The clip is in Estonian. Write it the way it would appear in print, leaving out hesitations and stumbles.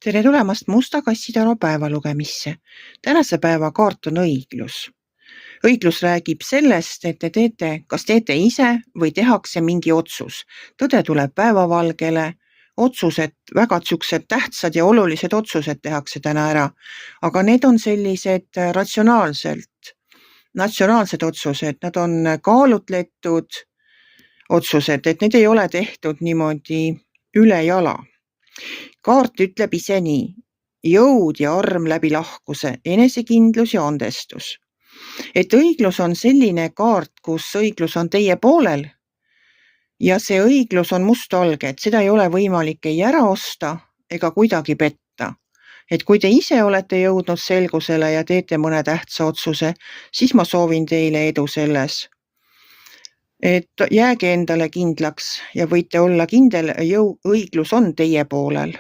Tere tulemast Musta kassitaru päevalugemisse. Tänase päeva kaart on õiglus. Õiglus räägib sellest, et te teete, kas teete ise või tehakse mingi otsus. Tõde tuleb päevavalgele, otsused, väga tsüksed tähtsad ja olulised otsused tehakse täna ära, aga need on sellised natsionaalsed otsused, nad on kaalutletud otsused, et need ei ole tehtud niimoodi ülejala. Kaart ütleb ise nii: jõud ja arm läbi lahkuse, enesekindlus ja andestus. Et õiglus on selline kaart, kus õiglus on teie poolel ja see õiglus on mustvalge, et seda ei ole võimalik ei ära osta ega kuidagi petta. Et kui te ise olete jõudnud selgusele ja teete mõne tähtsa otsuse, siis ma soovin teile edu selles. Et jääge endale kindlaks ja võite olla kindel, õiglus on teie poolel.